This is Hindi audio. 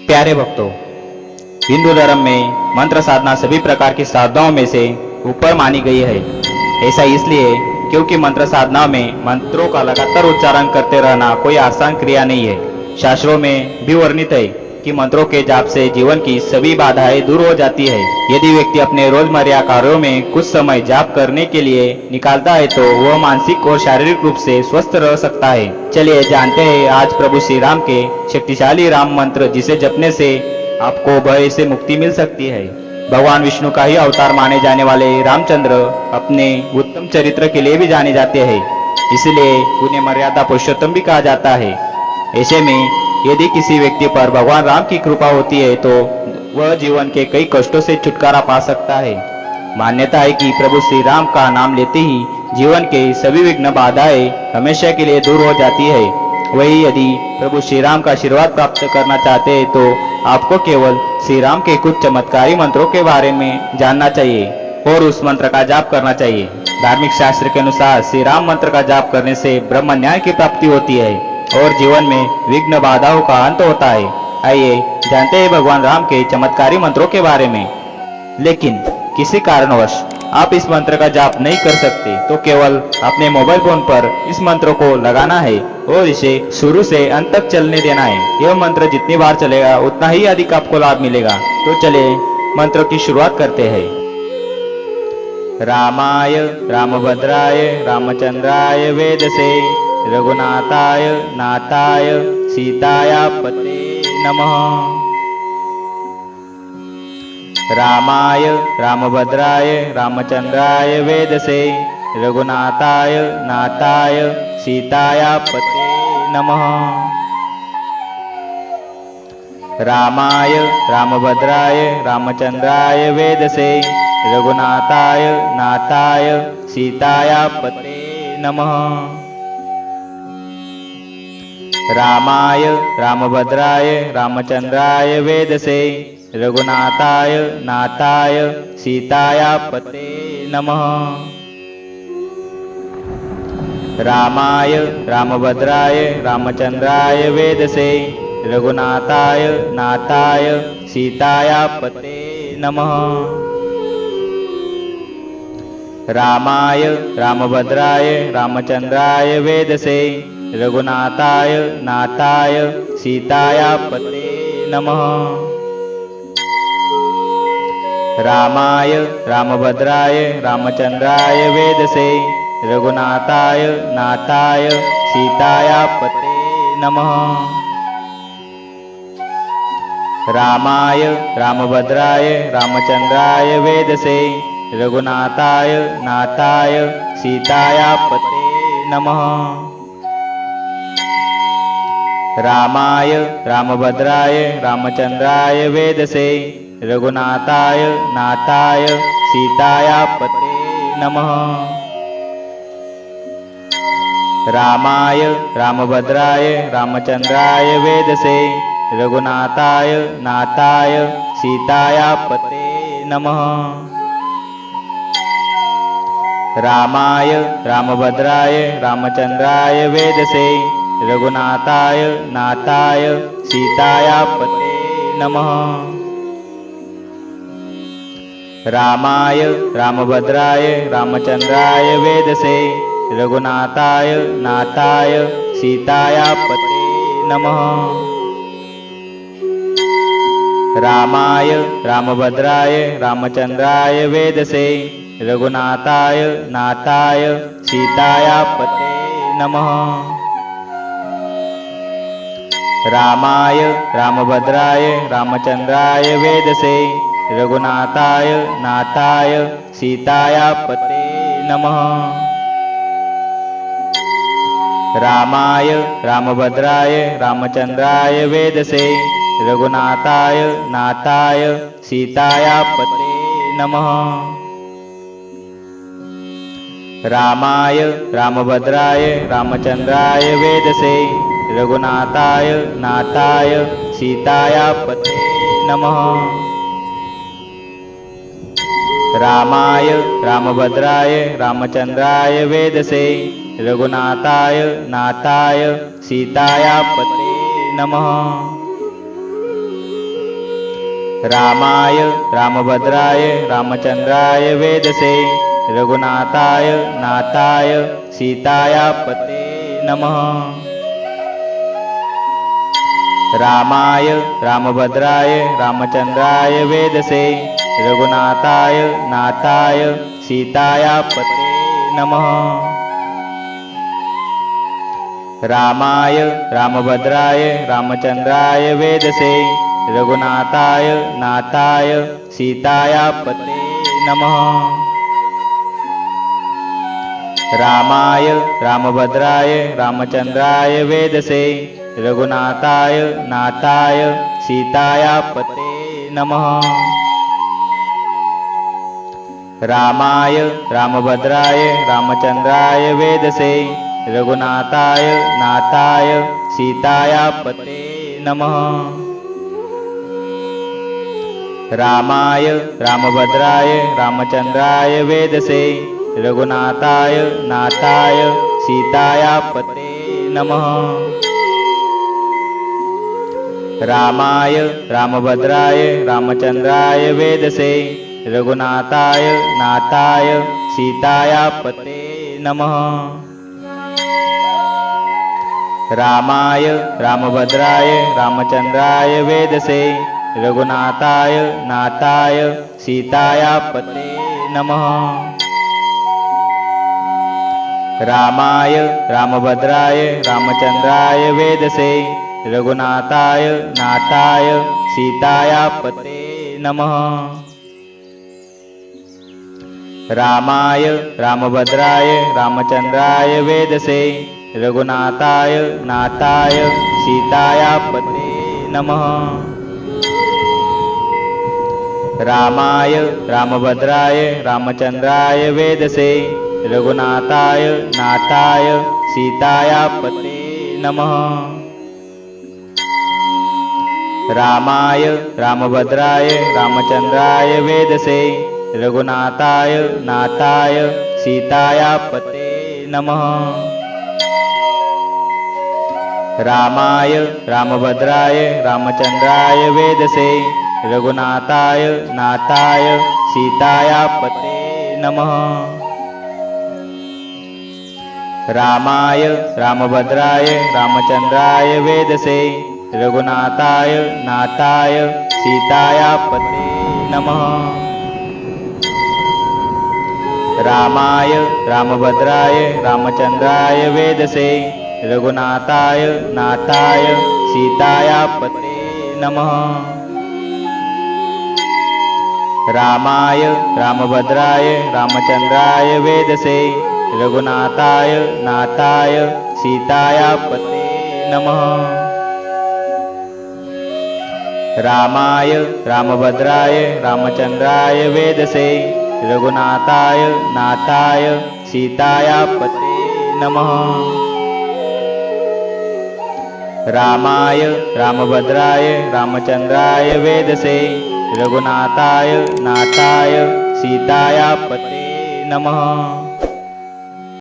प्यारे भक्तों, हिंदू धर्म में मंत्र साधना सभी प्रकार की साधनाओं में से ऊपर मानी गई है। ऐसा इसलिए क्योंकि मंत्र साधना में मंत्रों का लगातार उच्चारण करते रहना कोई आसान क्रिया नहीं है। शास्त्रों में भी वर्णित है कि मंत्रों के जाप से जीवन की सभी बाधाएं दूर हो जाती है। यदि व्यक्ति अपने रोजमर्रा कार्यों में कुछ समय जाप करने के लिए निकालता है तो वह मानसिक और शारीरिक रूप से स्वस्थ रह सकता है। चलिए जानते हैं आज प्रभु श्री राम के शक्तिशाली राम मंत्र जिसे जपने से आपको भय से मुक्ति मिल सकती है। भगवान विष्णु का ही अवतार माने जाने वाले रामचंद्र अपने उत्तम चरित्र के लिए भी जाने जाते हैं, इसलिए उन्हें मर्यादा पुरुषोत्तम भी कहा जाता है। ऐसे में यदि किसी व्यक्ति पर भगवान राम की कृपा होती है तो वह जीवन के कई कष्टों से छुटकारा पा सकता है। मान्यता है कि प्रभु श्री राम का नाम लेते ही जीवन के सभी विघ्न बाधाएं हमेशा के लिए दूर हो जाती है। वही यदि प्रभु श्री राम का आशीर्वाद प्राप्त करना चाहते हैं तो आपको केवल श्री राम के कुछ चमत्कारी मंत्रों के बारे में जानना चाहिए और उस मंत्र का जाप करना चाहिए। धार्मिक शास्त्र के अनुसार श्री राम मंत्र का जाप करने से ब्रह्म न्याय की प्राप्ति होती है और जीवन में विघ्न बाधाओं का अंत होता है। आइए जानते हैं भगवान राम के चमत्कारी मंत्रों के बारे में। लेकिन किसी कारणवश आप इस मंत्र का जाप नहीं कर सकते तो केवल अपने मोबाइल फोन पर इस मंत्र को लगाना है और इसे शुरू से अंत तक चलने देना है। यह मंत्र जितनी बार चलेगा उतना ही अधिक आपको लाभ मिलेगा। तो चलिए मंत्र की शुरुआत करते हैं। रामाय रामभद्राय रामचंद्राय वेदसे रघुनाथाय नाथाय सीताया पते नमः। रामाय रामभद्राय रामचंद्राय वेदसे रघुनाथाय नाथाय सीताया पते नमः। रामाय रामभद्राय रामचंद्राय वेदसे रघुनाथाय नाथाय सीताया पते नमः। रामाय रामभद्राय रामचंद्राय वेदसे रघुनाथाय नाथाय सीताया पते नमः। रामाय रामभद्राय रामचंद्राय वेदसे रघुनाथाय नाथाय सीताया पते नमः। रामाय रामभद्राय रामचंद्राय वेदसे रघुनाथाय नाथाय सीताया पते नमः। रामाय रामभद्राय रामचंद्राय वेदसे रघुनाथाय नाथाय सीताया पते नमः। रामाय रामभद्राय रामचंद्राय वेदसे रघुनाथाय नाथाय सीताया पते नमः। रामाय रामभद्राय रामचंद्राय वेदसे रघुनाथाय नाथाय सीताया पते नमः। रामाय रामभद्राय रामचंद्राय वेदसे रघुनाथाय नाथाय सीताया पते नमः। रामाय रामभद्राय रामचंद्राय वेदसे रघुनाथाय नाथाय सीताया पते नमः। रामाय रामभद्राय रामचंद्राय वेदसे रघुनाथाय नाथाय सीताया पते नमः। रामाय रामभद्राय रामचंद्राय वेदसे रघुनाथाय नाथाय सीताया पते नमः। रामाय रामभद्राय रामचंद्राय वेदसे रघुनाथाय नाथाय सीताया पते नमः। रामाय रामभद्राय रामचंद्राय वेदसे रघुनाथाय नाथाय सीताया पते नमः। रामाय रामभद्राय रामचंद्राय वेदसे रघुनाथाय नाथाय सीताया पते नमः। रामाय रामभद्राय रामचंद्राय वेदसे रघुनाथाय नाथाय सीताया पते नमः। रामाय रामभद्राय रामचंद्राय वेदसे रघुनाथाय नाथाय सीताया पते नमः। रामाय रामभद्राय रामचंद्राय वेदसे रघुनाथाय नाथाय सीताया पते नमः। रामाय रामभद्राय रामचंद्राय वेदसे रघुनाथाय नाथाय सीताया पते नमः। रामाय रामभद्राय रामचंद्राय वेदसे रघुनाथाय नाथाय सीताया पते नमः। रामाय रामभद्राय रामचंद्राय वेदसे रघुनाथाय नाथाय सीताया पते नमः। रामाय रामभद्राय रामचंद्राय वेदसे रघुनाथाय नाथाय सीताया पते नमः। रामाय रामभद्राय रामचंद्राय वेदसे रघुनाथाय नाथाय सीताया पते नमः। रामाय रामभद्राय रामचंद्राय वेदसे रघुनाथाय नाथाय सीताया पते नमः। रामाय रामभद्राय रामचंद्राय वेदसे रघुनाथाय नाथाय सीताया पते नमः। रामाय रामभद्राय रामचंद्राय वेदसे रघुनाथाय नाथाय सीताया पते नमः। रामाय रामभद्राय रामचंद्राय वेदसे रघुनाथाय नाथाय सीताया पते नमः। रामाय रामभद्राय रामचंद्राय वेदसे रघुनाथाय नाथाय सीताया पते नमः। रामाय रामभद्राय रामचंद्राय वेदसे रघुनाथाय नाथाय सीताया पते नमः। रामाय रामभद्राय रामचंद्राय वेदसे रघुनाथाय नाथाय सीताया पते नमः। रामाय रामभद्राय रामचंद्राय वेदसे रघुनाथाय नाथाय सीताया पते नमः। रामाय रामभद्राय रामचंद्राय वेदसे रघुनाथाय नाथाय सीताया पते नमः। रामाय रामभद्राय रामचंद्राय वेदसे रघुनाथाय नाथाय सीताया पते नमः। रामाय रामभद्राय रामचंद्राय वेदसे रघुनाथाय नाथाय सीताया पते नमः।